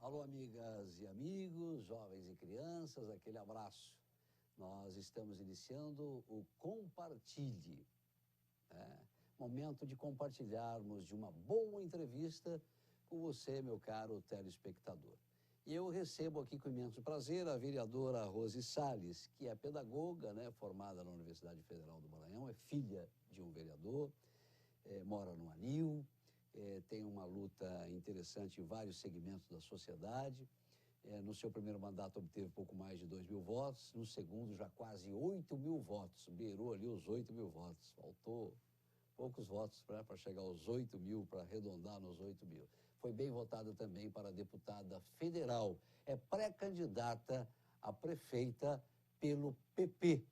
Alô, amigas e amigos, jovens e crianças, aquele abraço. Nós estamos iniciando o Compartilhe. Momento de compartilharmos de uma boa entrevista com você, meu caro telespectador. E eu recebo aqui com imenso prazer a vereadora Rose Salles, que é pedagoga, formada na Universidade Federal do Maranhão, é filha de um vereador, mora no Anil, tem uma luta interessante em vários segmentos da sociedade. No seu primeiro mandato obteve pouco mais de 2.000 votos, no segundo já quase 8.000 votos, beirou ali os 8.000 votos, faltou poucos votos para chegar aos 8.000, para arredondar nos 8.000. Foi bem votada também para deputada federal, é pré-candidata a prefeita pelo PP.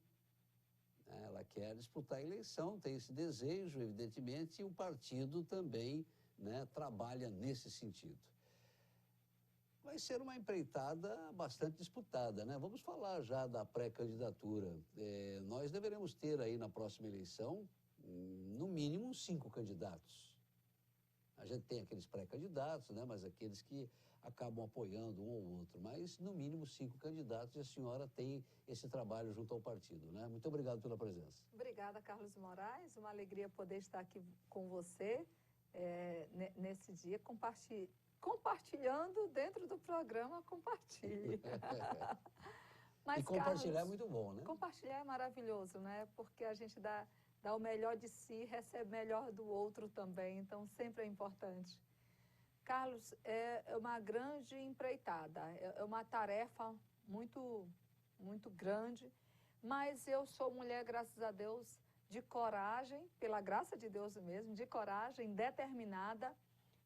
Ela quer disputar a eleição, tem esse desejo, evidentemente, e o partido também trabalha nesse sentido. Vai ser uma empreitada bastante disputada, Vamos falar já da pré-candidatura. Nós deveremos ter aí na próxima eleição, no mínimo, 5 candidatos. A gente tem aqueles pré-candidatos, mas aqueles que acabam apoiando um ou outro. Mas, no mínimo, 5 candidatos e a senhora tem esse trabalho junto ao partido, Muito obrigado pela presença. Obrigada, Carlos Moraes. Uma alegria poder estar aqui com você nesse dia, compartilhando dentro do programa Compartilhe. Mas, e compartilhar, Carlos, é muito bom, Compartilhar é maravilhoso, Porque a gente dá o melhor de si, recebe o melhor do outro também, então sempre é importante. Carlos, é uma grande empreitada, é uma tarefa muito, muito grande, mas eu sou mulher, graças a Deus, de coragem, pela graça de Deus mesmo, de coragem, determinada,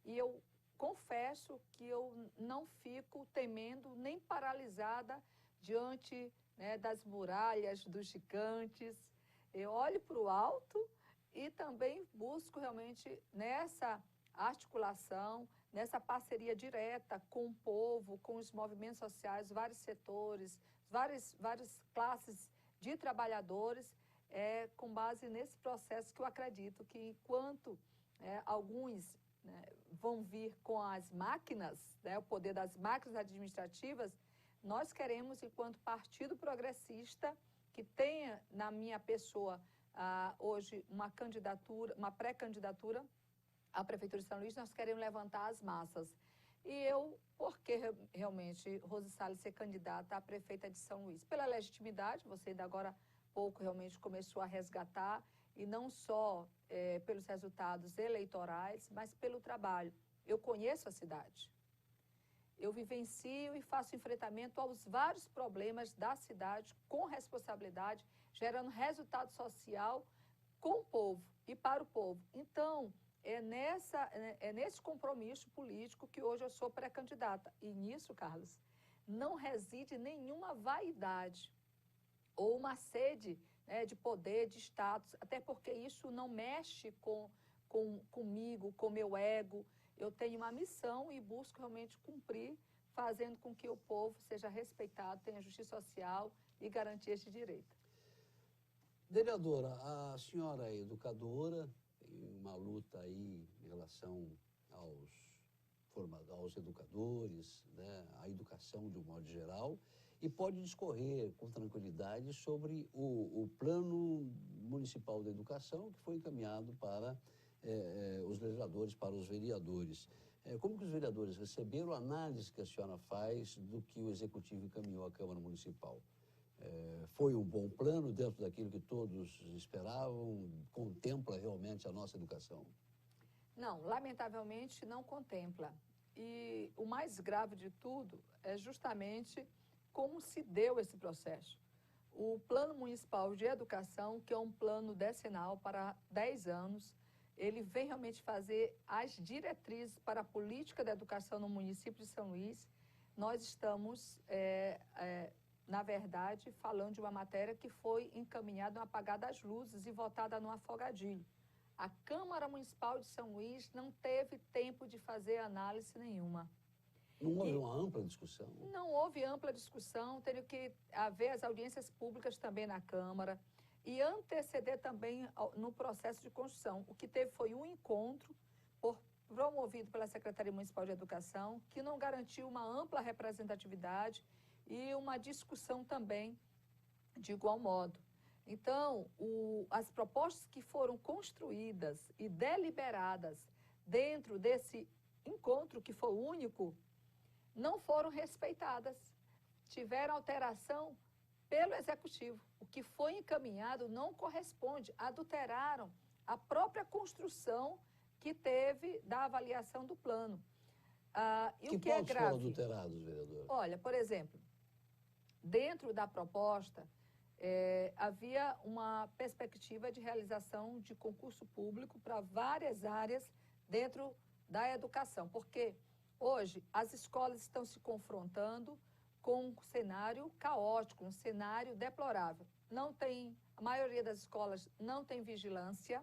e eu confesso que eu não fico temendo nem paralisada diante das muralhas, dos gigantes. Eu olho para o alto e também busco realmente nessa articulação, nessa parceria direta com o povo, com os movimentos sociais, vários setores, várias classes de trabalhadores, com base nesse processo que eu acredito que enquanto alguns vão vir com as máquinas, o poder das máquinas administrativas, nós queremos, enquanto Partido Progressista, que tenha na minha pessoa hoje uma candidatura, uma pré-candidatura à Prefeitura de São Luís, nós queremos levantar as massas. E eu, por que realmente Rose Salles ser candidata a prefeita de São Luís? Pela legitimidade, você ainda agora há pouco realmente começou a resgatar, e não só pelos resultados eleitorais, mas pelo trabalho. Eu conheço a cidade. Eu vivencio e faço enfrentamento aos vários problemas da cidade com responsabilidade, gerando resultado social com o povo e para o povo. Então, é nesse compromisso político que hoje eu sou pré-candidata. E nisso, Carlos, não reside nenhuma vaidade ou uma sede de poder, de status, até porque isso não mexe comigo, com meu ego. Eu tenho uma missão e busco realmente cumprir, fazendo com que o povo seja respeitado, tenha justiça social e garantias de direito. Vereadora, a senhora é educadora, tem uma luta aí em relação aos educadores, a educação de um modo geral, e pode discorrer com tranquilidade sobre o Plano Municipal da Educação, que foi encaminhado para os legisladores, para os vereadores. Como que os vereadores receberam a análise que a senhora faz do que o Executivo encaminhou à Câmara Municipal? Foi um bom plano dentro daquilo que todos esperavam? Contempla realmente a nossa educação? Não, lamentavelmente não contempla. E o mais grave de tudo é justamente como se deu esse processo. O Plano Municipal de Educação, que é um plano decenal para 10 anos, ele vem realmente fazer as diretrizes para a política da educação no município de São Luís. Nós estamos, na verdade, falando de uma matéria que foi encaminhada no apagar das luzes e votada no afogadilho. A Câmara Municipal de São Luís não teve tempo de fazer análise nenhuma. Não houve uma ampla discussão? Não houve ampla discussão, teve que haver as audiências públicas também na Câmara e anteceder também no processo de construção. O que teve foi um encontro por promovido pela Secretaria Municipal de Educação, que não garantiu uma ampla representatividade e uma discussão também de igual modo. Então, as propostas que foram construídas e deliberadas dentro desse encontro, que foi único, não foram respeitadas. Tiveram alteração pelo Executivo. O que foi encaminhado não corresponde, adulteraram a própria construção que teve da avaliação do plano. E o que é grave? Foram adulterados, vereador? Olha, por exemplo, dentro da proposta, havia uma perspectiva de realização de concurso público para várias áreas dentro da educação, porque hoje as escolas estão se confrontando com um cenário caótico, um cenário deplorável. A maioria das escolas não tem vigilância,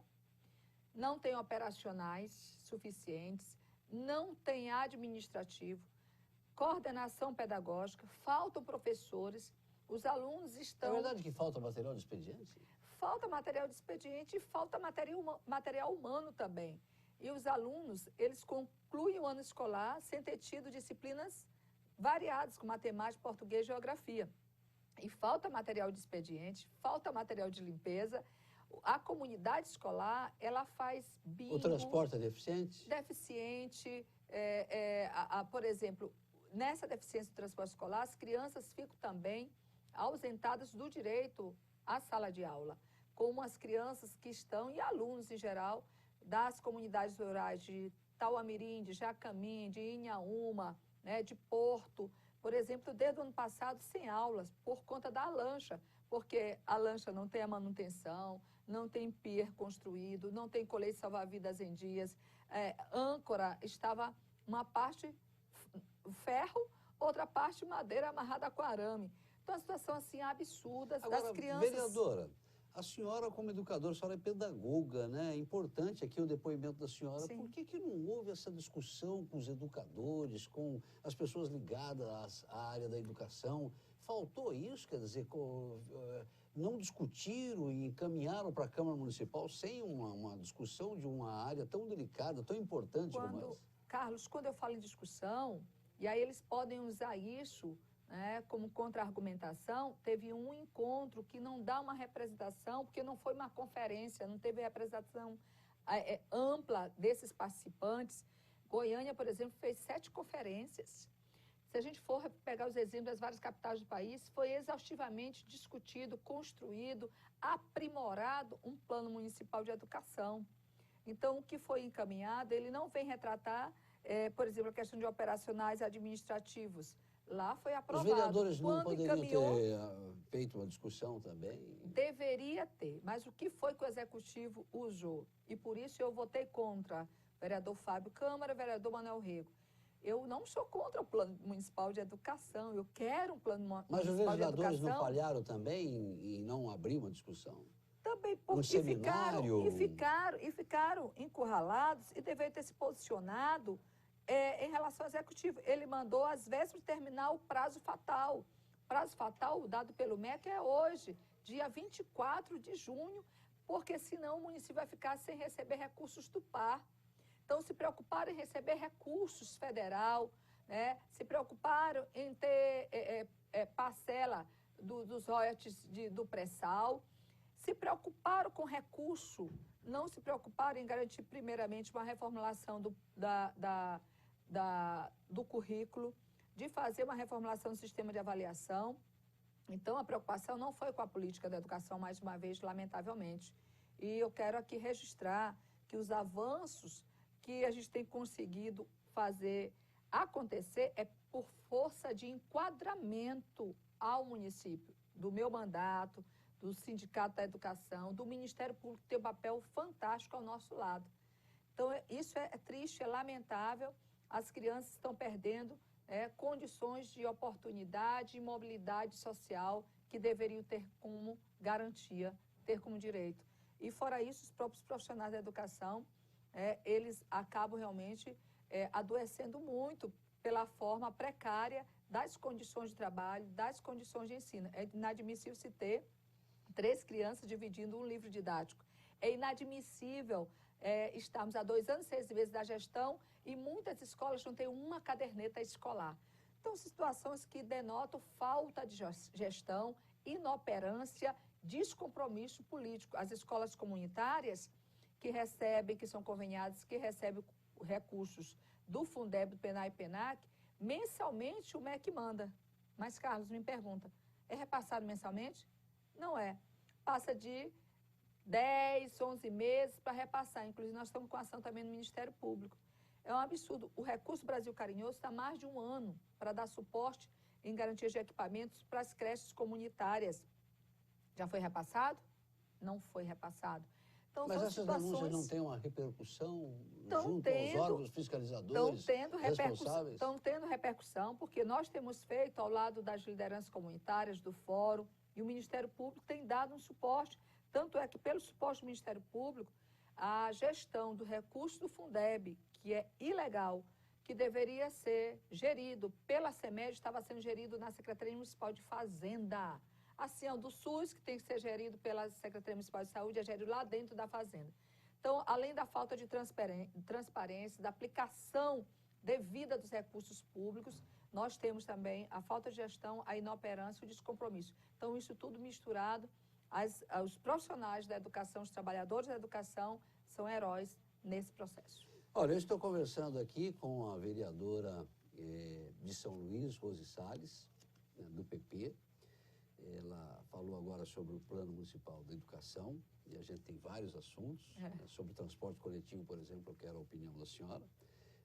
não tem operacionais suficientes, não tem administrativo, coordenação pedagógica, faltam professores, os alunos estão... É verdade que falta material de expediente? Falta material de expediente e falta material humano também. E os alunos, eles concluem o ano escolar sem ter tido disciplinas variadas, como matemática, português e geografia. E falta material de expediente, falta material de limpeza. A comunidade escolar, ela faz bingo... O transporte é deficiente? Deficiente. Por exemplo, nessa deficiência do transporte escolar, as crianças ficam também ausentadas do direito à sala de aula, como as crianças que estão, e alunos em geral, das comunidades rurais de Tauamirim, de Jacamim, de Inhaúma, né, de Porto, por exemplo, desde o ano passado, sem aulas, por conta da lancha, porque a lancha não tem a manutenção, não tem pier construído, não tem colete salva-vidas em dias, âncora estava uma parte ferro, outra parte madeira amarrada com arame. Então, a situação assim absurda das crianças... Vereadora, a senhora como educadora, a senhora é pedagoga, né? É importante aqui o depoimento da senhora. Sim. Por que não houve essa discussão com os educadores, com as pessoas ligadas à área da educação? Faltou isso, quer dizer, não discutiram e encaminharam para a Câmara Municipal sem uma discussão de uma área tão delicada, tão importante como essa? Carlos, quando eu falo em discussão, e aí eles podem usar isso, né, como contra-argumentação, teve um encontro que não dá uma representação, porque não foi uma conferência, não teve representação ampla desses participantes. Goiânia, por exemplo, fez 7 conferências. Se a gente for pegar os exemplos das várias capitais do país, foi exaustivamente discutido, construído, aprimorado um plano municipal de educação. Então, o que foi encaminhado, ele não vem retratar, por exemplo, a questão de operacionais administrativos. Lá foi aprovado. Os vereadores não poderiam ter feito uma discussão também? Deveria ter, mas o que foi que o Executivo usou? E por isso eu votei contra. Vereador Fábio Câmara, vereador Manuel Rego. Eu não sou contra o Plano Municipal de Educação, eu quero um Plano Municipal de Educação. Mas os legisladores não falharam também em não abrir uma discussão? Também, porque ficaram encurralados e deveriam ter se posicionado em relação ao Executivo. Ele mandou, às vezes, terminar o prazo fatal. O prazo fatal, dado pelo MEC, é hoje, dia 24 de junho, porque senão o município vai ficar sem receber recursos do PAR. Então, se preocuparam em receber recursos federal, né? Se preocuparam em ter parcela dos royalties do pré-sal, se preocuparam com recurso, não se preocuparam em garantir, primeiramente, uma reformulação do currículo, de fazer uma reformulação do sistema de avaliação. Então, a preocupação não foi com a política da educação, mais uma vez, lamentavelmente. E eu quero aqui registrar que os avanços que a gente tem conseguido fazer acontecer é por força de enquadramento ao município, do meu mandato, do Sindicato da Educação, do Ministério Público, que tem um papel fantástico ao nosso lado. Então, isso é triste, é lamentável. As crianças estão perdendo condições de oportunidade e mobilidade social que deveriam ter como garantia, ter como direito. E, fora isso, os próprios profissionais da educação, eles acabam realmente adoecendo muito pela forma precária das condições de trabalho, das condições de ensino. É inadmissível se ter 3 crianças dividindo um livro didático. É inadmissível estamos há 2 anos e 6 meses da gestão e muitas escolas não têm uma caderneta escolar. Então, situações que denotam falta de gestão, inoperância, descompromisso político. As escolas comunitárias que recebem, que são conveniadas, que recebem recursos do Fundeb, do PENAI e PENAC, mensalmente o MEC manda. Mas, Carlos, me pergunta, é repassado mensalmente? Não é. Passa de 10, 11 meses para repassar. Inclusive, nós estamos com ação também no Ministério Público. É um absurdo. O Recurso Brasil Carinhoso está há mais de um ano para dar suporte em garantias de equipamentos para as creches comunitárias. Já foi repassado? Não foi repassado. Então, mas essas denúncias não têm uma repercussão junto aos órgãos fiscalizadores responsáveis? Estão tendo repercussão, porque nós temos feito, ao lado das lideranças comunitárias, do Fórum, e o Ministério Público tem dado um suporte. Tanto é que, pelo suporte do Ministério Público, a gestão do recurso do Fundeb, que é ilegal, que deveria ser gerido pela CEMED, estava sendo gerido na Secretaria Municipal de Fazenda. Assim, é o do SUS, que tem que ser gerido pela Secretaria Municipal de Saúde, é gerido lá dentro da Fazenda. Então, além da falta de transparência, da aplicação devida dos recursos públicos, nós temos também a falta de gestão, a inoperância e o descompromisso. Então, isso tudo misturado, os profissionais da educação, os trabalhadores da educação, são heróis nesse processo. Olha, eu estou conversando aqui com a vereadora de São Luís, Rose Salles, do PP. Ela falou agora sobre o Plano Municipal da Educação, e a gente tem vários assuntos, né, sobre o transporte coletivo, por exemplo, eu quero a opinião da senhora.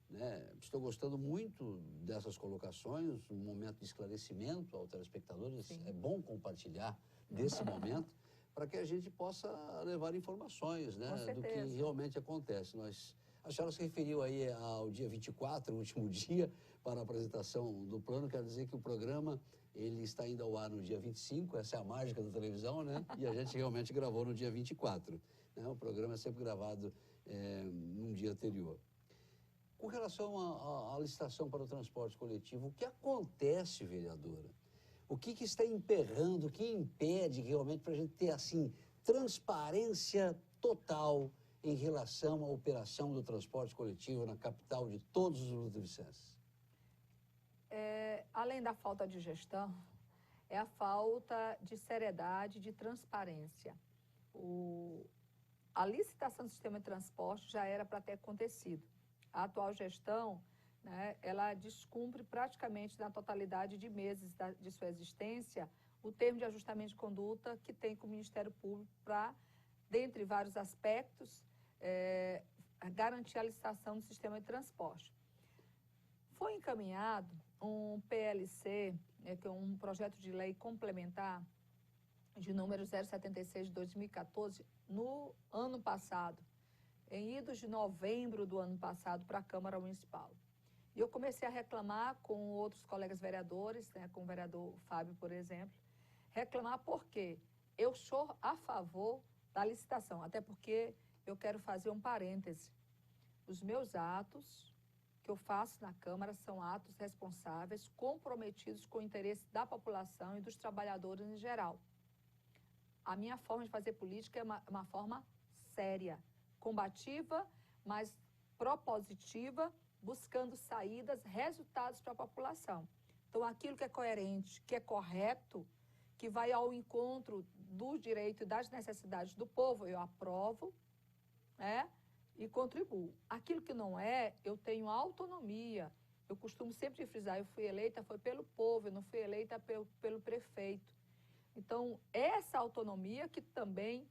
Né? Estou gostando muito dessas colocações, um momento de esclarecimento ao telespectador. Sim. É bom compartilhar desse momento para que a gente possa levar informações, né, do que realmente acontece. A senhora se referiu aí ao dia 24, o último dia, para a apresentação do plano. Quero dizer que o programa ele está indo ao ar no dia 25, essa é a mágica da televisão, né? E a gente realmente gravou no dia 24. Né? O programa é sempre gravado num dia anterior. Com relação à licitação para o transporte coletivo, o que acontece, vereadora? O que está emperrando, o que impede realmente para a gente ter, assim, transparência total em relação à operação do transporte coletivo na capital de todos os ludovicenses? Além da falta de gestão, é a falta de seriedade, de transparência. A licitação do sistema de transporte já era para ter acontecido. A atual gestão, né, ela descumpre praticamente na totalidade de meses de sua existência o termo de ajustamento de conduta que tem com o Ministério Público para, dentre vários aspectos, garantir a licitação do sistema de transporte. Foi encaminhado um PLC, que é um projeto de lei complementar, de número 076 de 2014, no ano passado, em idos de novembro do ano passado, para a Câmara Municipal. E eu comecei a reclamar com outros colegas vereadores, né, com o vereador Fábio, por exemplo, reclamar porque eu sou a favor da licitação, até porque eu quero fazer um parêntese. Os meus atos que eu faço na Câmara são atos responsáveis, comprometidos com o interesse da população e dos trabalhadores em geral. A minha forma de fazer política é uma forma séria, combativa, mas propositiva, buscando saídas, resultados para a população. Então, aquilo que é coerente, que é correto, que vai ao encontro do direito e das necessidades do povo, eu aprovo, né? E contribuo. Aquilo que não é, eu tenho autonomia. Eu costumo sempre frisar, eu fui eleita, foi pelo povo, eu não fui eleita pelo prefeito. Então, essa autonomia que também,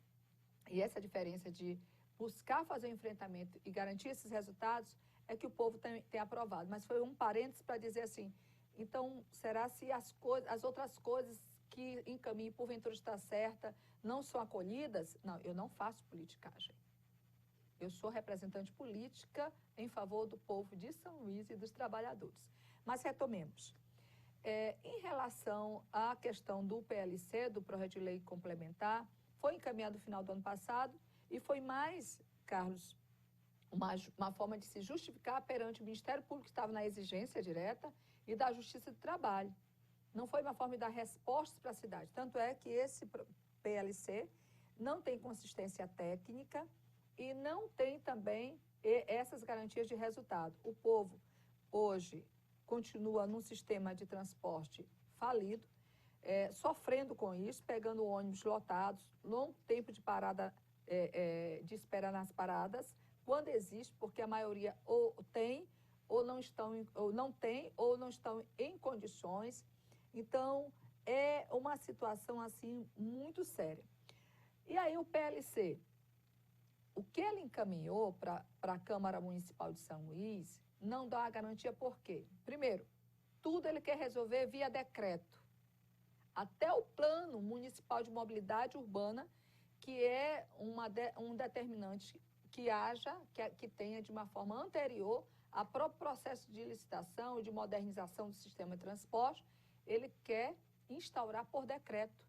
e essa diferença de buscar fazer o enfrentamento e garantir esses resultados, é que o povo tem aprovado. Mas foi um parênteses para dizer assim, então, será se as outras coisas que encaminho, porventura está certa, não são acolhidas? Não, eu não faço politicagem. Eu sou representante política em favor do povo de São Luís e dos trabalhadores. Mas retomemos. Em relação à questão do PLC, do Projeto de Lei Complementar, foi encaminhado no final do ano passado e foi mais, Carlos, uma forma de se justificar perante o Ministério Público, que estava na exigência direta, e da Justiça do Trabalho. Não foi uma forma de dar respostas para a cidade. Tanto é que esse PLC não tem consistência técnica, e não tem também essas garantias de resultado. O povo, hoje, continua num sistema de transporte falido, sofrendo com isso, pegando ônibus lotados, longo tempo de parada, de espera nas paradas, quando existe, porque a maioria ou tem, ou não estão, ou não tem, ou não estão em condições. Então, é uma situação, assim, muito séria. E aí o PLC, o que ele encaminhou para a Câmara Municipal de São Luís, não dá a garantia por quê? Primeiro, tudo ele quer resolver via decreto. Até o Plano Municipal de Mobilidade Urbana, que é um determinante que tenha de uma forma anterior ao próprio processo de licitação e de modernização do sistema de transporte, ele quer instaurar por decreto.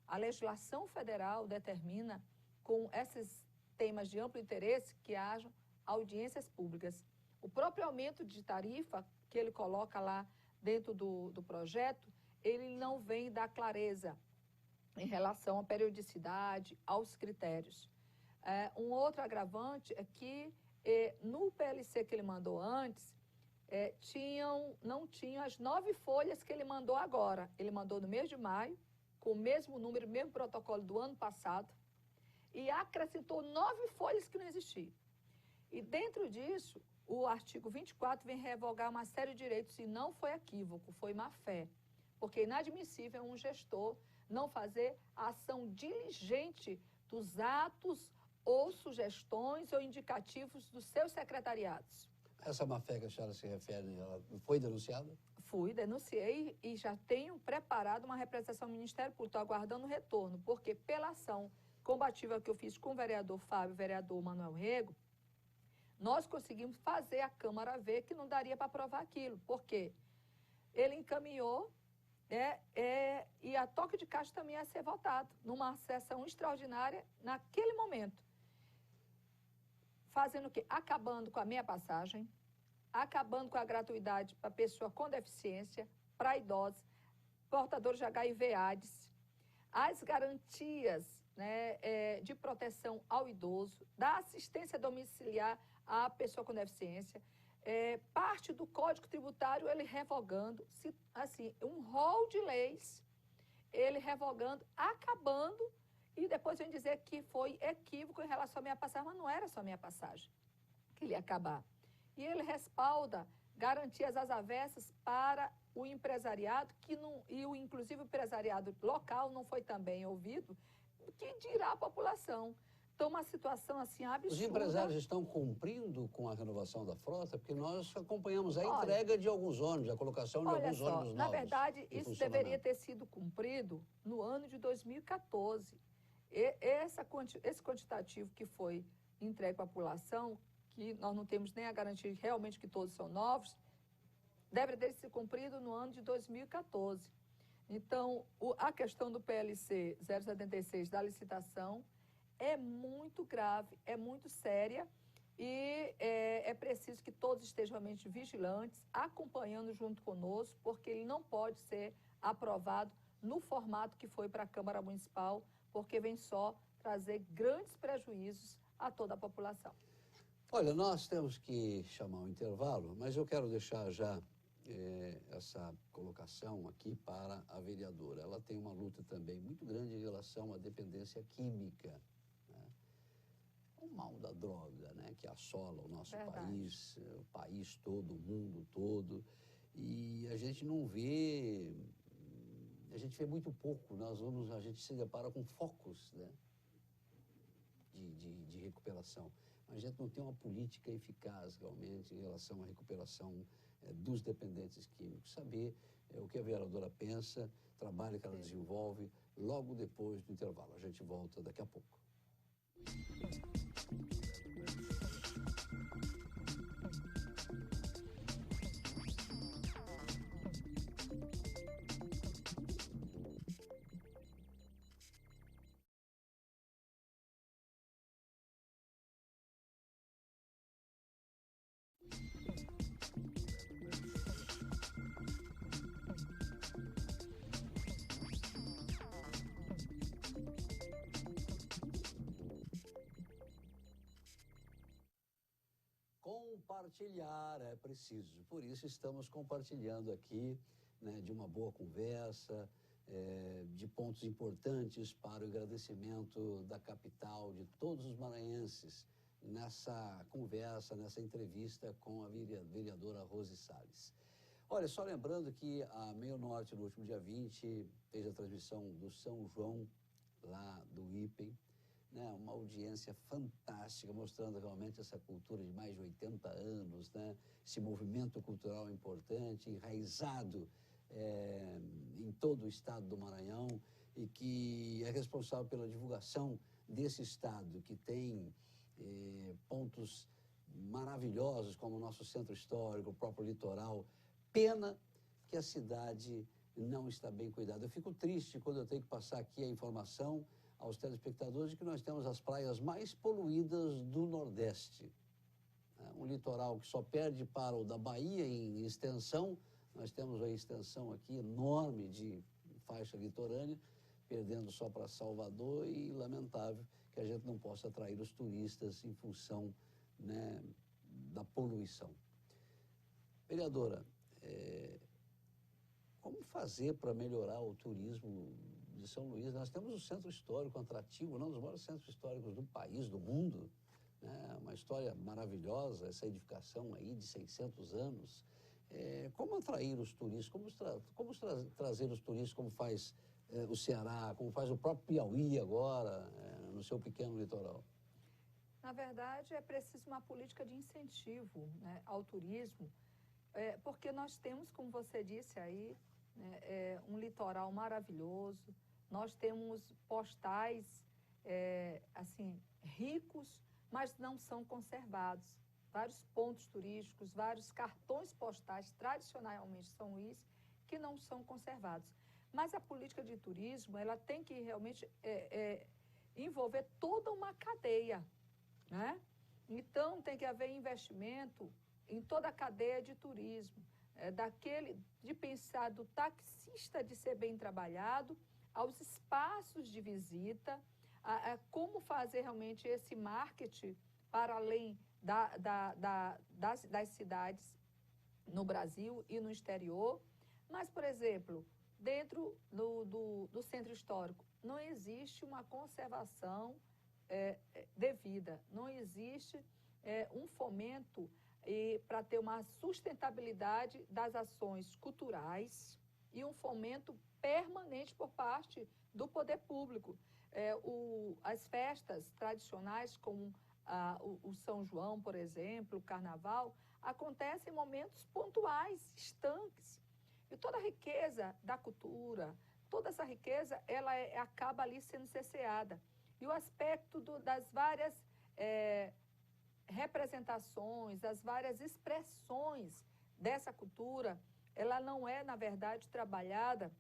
A legislação federal determina, com esses temas de amplo interesse, que hajam audiências públicas. O próprio aumento de tarifa que ele coloca lá dentro do projeto, ele não vem dar clareza em relação à periodicidade, aos critérios. Um outro agravante é que no PLC que ele mandou antes, não tinham as 9 folhas que ele mandou agora. Ele mandou no mês de maio, com o mesmo número, mesmo protocolo do ano passado, e acrescentou 9 folhas que não existiam. E dentro disso, o artigo 24 vem revogar uma série de direitos, e não foi equívoco, foi má-fé. Porque é inadmissível um gestor não fazer a ação diligente dos atos ou sugestões ou indicativos dos seus secretariados. Essa má-fé que a senhora se refere, ela foi denunciada? Fui, denunciei e já tenho preparado uma representação ao Ministério Público, estou aguardando o retorno, porque pela ação combativa que eu fiz com o vereador Fábio e o vereador Manuel Rego, nós conseguimos fazer a Câmara ver que não daria para aprovar aquilo, porque ele encaminhou e a toque de caixa também ia ser votado, numa sessão extraordinária naquele momento. Fazendo o quê? Acabando com a meia passagem, acabando com a gratuidade para pessoa com deficiência, para idosos, portadores de HIV/AIDS, as garantias, né, de proteção ao idoso, da assistência domiciliar à pessoa com deficiência, parte do Código Tributário ele revogando, assim, um rol de leis, ele revogando, acabando, e depois vem dizer que foi equívoco em relação à meia passagem, mas não era só a meia passagem que ele ia acabar. E ele respalda garantias às avessas para o empresariado, inclusive o empresariado local não foi também ouvido, que dirá a população. Então, uma situação assim absurda. Os empresários estão cumprindo com a renovação da frota? Porque nós acompanhamos a entrega de alguns ônibus, a colocação de alguns ônibus novos. Na verdade, isso deveria ter sido cumprido no ano de 2014. Esse quantitativo que foi entregue para a população, que nós não temos nem a garantia realmente que todos são novos, deve ter sido cumprido no ano de 2014. Então, a questão do PLC 076 da licitação é muito grave, é muito séria e é preciso que todos estejam realmente vigilantes, acompanhando junto conosco, porque ele não pode ser aprovado no formato que foi para a Câmara Municipal, porque vem só trazer grandes prejuízos a toda a população. Olha, nós temos que chamar um intervalo, mas eu quero deixar já essa colocação aqui para a vereadora. Ela tem uma luta também muito grande em relação à dependência química, né? O mal da droga, né, que assola o nosso país, o país todo, o mundo todo, e a gente não vê, a gente vê muito pouco, a gente se depara com focos, né, de recuperação. A gente não tem uma política eficaz realmente em relação à recuperação dos dependentes químicos. Saber o que a vereadora pensa, o trabalho que ela desenvolve, logo depois do intervalo. A gente volta daqui a pouco. compartilhar é preciso. Por isso estamos compartilhando aqui, né, de uma boa conversa, de pontos importantes para o agradecimento da capital, de todos os maranhenses, nessa conversa, nessa entrevista com a vereadora Rose Salles. Olha, só lembrando que a Meio Norte, no último dia 20, fez a transmissão do São João, lá do IPEM, né? Uma audiência fantástica, mostrando realmente essa cultura de mais de 80 anos, né? Esse movimento cultural importante, enraizado em todo o estado do Maranhão e que é responsável pela divulgação desse estado, que tem pontos maravilhosos, como o nosso centro histórico, o próprio litoral. Pena que a cidade não está bem cuidada. Eu fico triste quando eu tenho que passar aqui a informação aos telespectadores de que nós temos as praias mais poluídas do Nordeste. Um litoral que só perde para o da Bahia em extensão. Nós temos a extensão aqui enorme de faixa litorânea, perdendo só para Salvador, e lamentável que a gente não possa atrair os turistas em função, né, da poluição. Vereadora, como fazer para melhorar o turismo de São Luís? Nós temos o centro histórico atrativo, um dos maiores centros históricos do país, do mundo, né? Uma história maravilhosa, essa edificação aí de 600 anos. Como atrair os turistas? Como trazer os turistas, como faz o Ceará, como faz o próprio Piauí agora, no seu pequeno litoral? Na verdade, é preciso uma política de incentivo, né, ao turismo, porque nós temos, como você disse aí, né, um litoral maravilhoso, nós temos postais, assim, ricos, mas não são conservados. Vários pontos turísticos, vários cartões postais tradicionalmente de São Luís que não são conservados. Mas a política de turismo, ela tem que realmente envolver toda uma cadeia, né? Então, tem que haver investimento em toda a cadeia de turismo, de pensar do taxista de ser bem trabalhado, aos espaços de visita, como fazer realmente esse marketing para além das cidades no Brasil e no exterior. Mas, por exemplo, dentro do centro histórico, não existe uma conservação devida, não existe um fomento para ter uma sustentabilidade das ações culturais e um fomento permanente por parte do poder público. As festas tradicionais, como o São João, por exemplo, o Carnaval, acontecem em momentos pontuais, estanques. E toda a riqueza da cultura, toda essa riqueza, ela acaba ali sendo cerceada. E o aspecto das várias representações, das várias expressões dessa cultura, ela não é, na verdade, trabalhada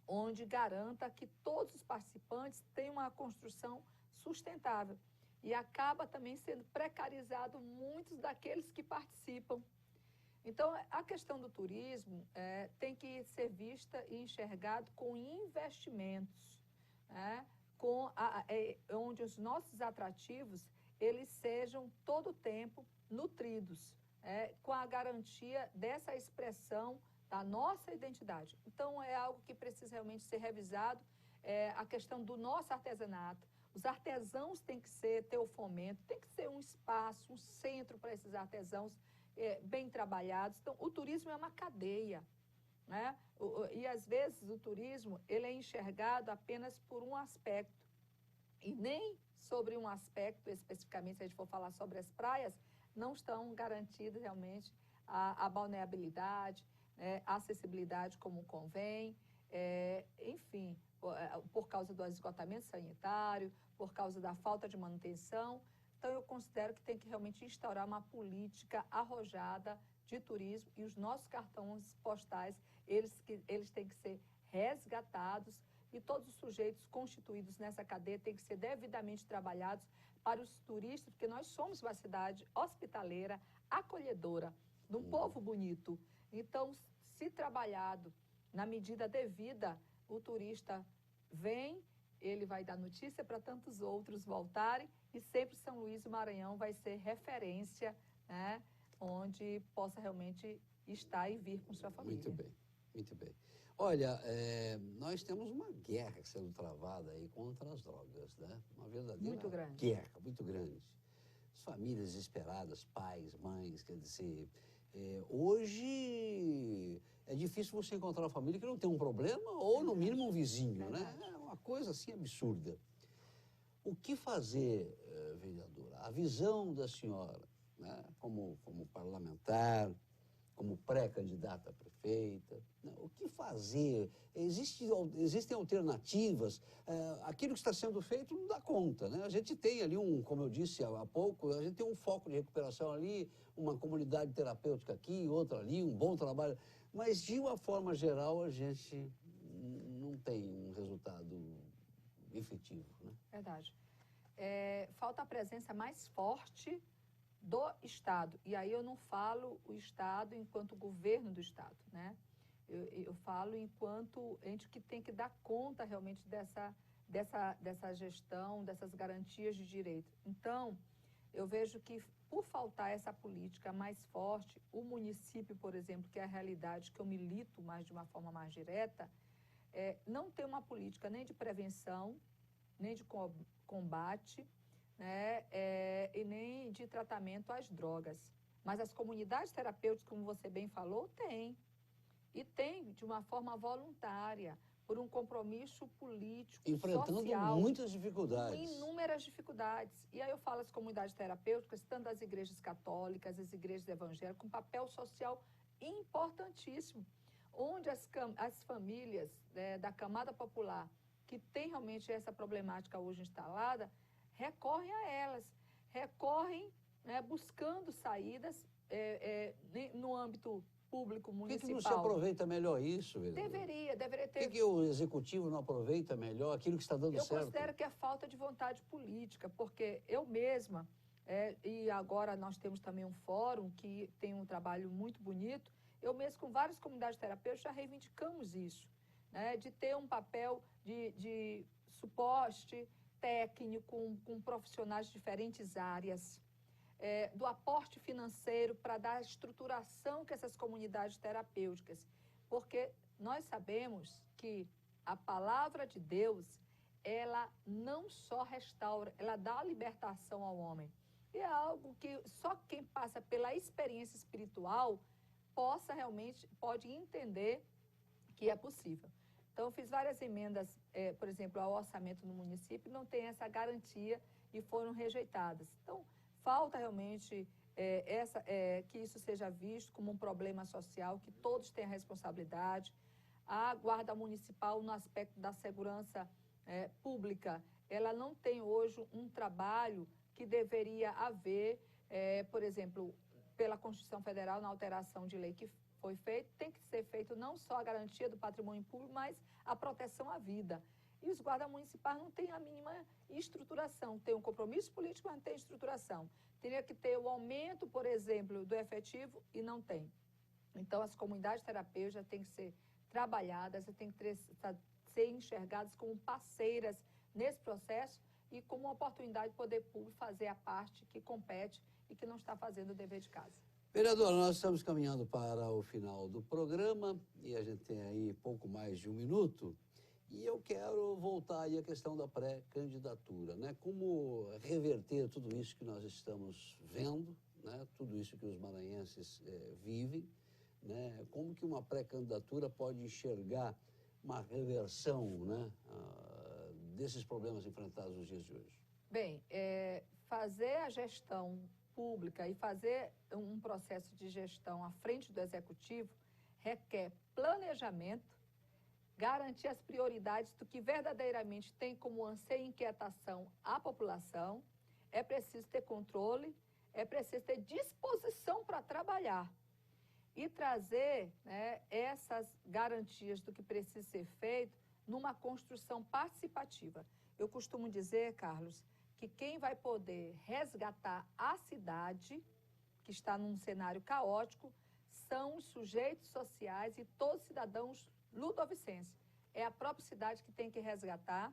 onde garanta que todos os participantes tenham uma construção sustentável. E acaba também sendo precarizado muitos daqueles que participam. Então, a questão do turismo tem que ser vista e enxergado com investimentos, né? Onde os nossos atrativos eles sejam todo o tempo nutridos, com a garantia dessa expressão da nossa identidade. Então, é algo que precisa realmente ser revisado, a questão do nosso artesanato. Os artesãos têm que ter o fomento, tem que ser um espaço, um centro para esses artesãos bem trabalhados. Então, o turismo é uma cadeia, né? E, às vezes, o turismo ele é enxergado apenas por um aspecto, e nem sobre um aspecto, especificamente, se a gente for falar sobre as praias, não estão garantidas realmente a balneabilidade, a acessibilidade como convém, enfim, por causa do esgotamento sanitário, por causa da falta de manutenção. Então, eu considero que tem que realmente instaurar uma política arrojada de turismo, e os nossos cartões postais, eles têm que ser resgatados, e todos os sujeitos constituídos nessa cadeia têm que ser devidamente trabalhados para os turistas, porque nós somos uma cidade hospitaleira, acolhedora, de um povo bonito. Então, se trabalhado na medida devida, o turista vem, ele vai dar notícia para tantos outros voltarem, e sempre São Luís do Maranhão vai ser referência, né, onde possa realmente estar e vir com sua família. Muito bem, muito bem. Olha, nós temos uma guerra sendo travada aí contra as drogas, né? Uma verdadeira Muito grande. guerra, muito grande. As famílias desesperadas, pais, mães, quer dizer, hoje é difícil você encontrar uma família que não tem um problema ou, no mínimo, um vizinho, né? É uma coisa assim absurda. O que fazer, vereadora? A visão da senhora, né? Como parlamentar, como pré-candidata a prefeita, né? O que fazer? Existem alternativas? Aquilo que está sendo feito não dá conta, né? A gente tem ali como eu disse há pouco, a gente tem um foco de recuperação ali, uma comunidade terapêutica aqui, outra ali, um bom trabalho, mas de uma forma geral a gente não tem um resultado efetivo, né? Verdade. Falta a presença mais forte do Estado. E aí eu não falo o Estado enquanto governo do Estado, né? Eu falo enquanto ente que tem que dar conta realmente dessa gestão, dessas garantias de direito. Então, eu vejo que por faltar essa política mais forte, o município, por exemplo, que é a realidade que eu milito mais de uma forma mais direta, não tem uma política nem de prevenção, nem de combate, né, e nem de tratamento às drogas. Mas as comunidades terapêuticas, como você bem falou, tem. E tem de uma forma voluntária, por um compromisso político, enfrentando social, muitas dificuldades. Inúmeras dificuldades. E aí eu falo as comunidades terapêuticas, tanto as igrejas católicas, as igrejas evangélicas, com papel social importantíssimo, onde as famílias da camada popular que tem realmente essa problemática hoje instalada, recorrem a elas, recorrem, né, buscando saídas no âmbito público municipal. Por que não se aproveita melhor isso, vereador? Deveria ter. Por que o executivo não aproveita melhor aquilo que está dando certo? Eu considero que é falta de vontade política, porque eu mesma, e agora nós temos também um fórum que tem um trabalho muito bonito, eu mesmo com várias comunidades terapêuticas já reivindicamos isso, né, de ter um papel de suporte técnico com profissionais de diferentes áreas, do aporte financeiro para dar a estruturação que essas comunidades terapêuticas, porque nós sabemos que a palavra de Deus, ela não só restaura, ela dá a libertação ao homem. E é algo que só quem passa pela experiência espiritual pode entender que é possível. Então, eu fiz várias emendas, por exemplo, ao orçamento no município, não tem essa garantia e foram rejeitadas. Então, falta realmente que isso seja visto como um problema social, que todos têm a responsabilidade. A Guarda Municipal, no aspecto da segurança pública, ela não tem hoje um trabalho que deveria haver, por exemplo, pela Constituição Federal, na alteração de lei que foi feito, tem que ser feito não só a garantia do patrimônio público, mas a proteção à vida. E os guardas municipais não têm a mínima estruturação. Tem um compromisso político, mas não tem estruturação. Teria que ter o aumento, por exemplo, do efetivo e não tem. Então, as comunidades terapêuticas têm que ser trabalhadas, têm que ser enxergadas como parceiras nesse processo e como uma oportunidade de poder público fazer a parte que compete e que não está fazendo o dever de casa. Vereadora, nós estamos caminhando para o final do programa e a gente tem aí pouco mais de um minuto. E eu quero voltar aí à questão da pré-candidatura, né? Como reverter tudo isso que nós estamos vendo, né? Tudo isso que os maranhenses vivem, né? Como que uma pré-candidatura pode enxergar uma reversão, né? Desses problemas enfrentados nos dias de hoje? Bem, fazer a gestão pública e fazer um processo de gestão à frente do executivo requer planejamento, garantir as prioridades do que verdadeiramente tem como anseio e inquietação a população, é preciso ter controle, é preciso ter disposição para trabalhar e trazer, né, essas garantias do que precisa ser feito numa construção participativa. Eu costumo dizer, Carlos, que quem vai poder resgatar a cidade, que está num cenário caótico, são os sujeitos sociais e todos os cidadãos ludovicenses. É a própria cidade que tem que resgatar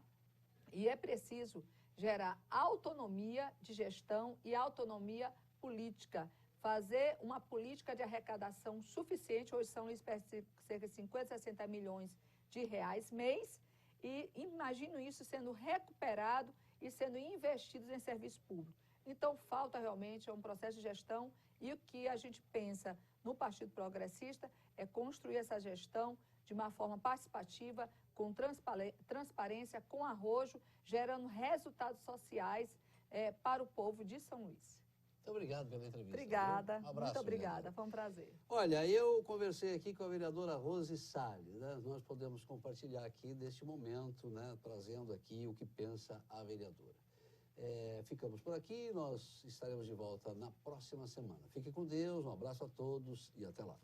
e é preciso gerar autonomia de gestão e autonomia política, fazer uma política de arrecadação suficiente. Hoje São Luís perde cerca de 50, 60 milhões de reais mês, e imagino isso sendo recuperado e sendo investido em serviço público. Então, falta realmente um processo de gestão, e o que a gente pensa no Partido Progressista é construir essa gestão de uma forma participativa, com transparência, com arrojo, gerando resultados sociais para o povo de São Luís. Muito obrigado pela entrevista. Obrigada, Um abraço, muito obrigada, vereadora. foi um prazer. Olha, eu conversei aqui com a vereadora Rose Salles, né? Nós podemos compartilhar aqui deste momento, né? Trazendo aqui o que pensa a vereadora. Ficamos por aqui, nós estaremos de volta na próxima semana. Fique com Deus, um abraço a todos e até lá.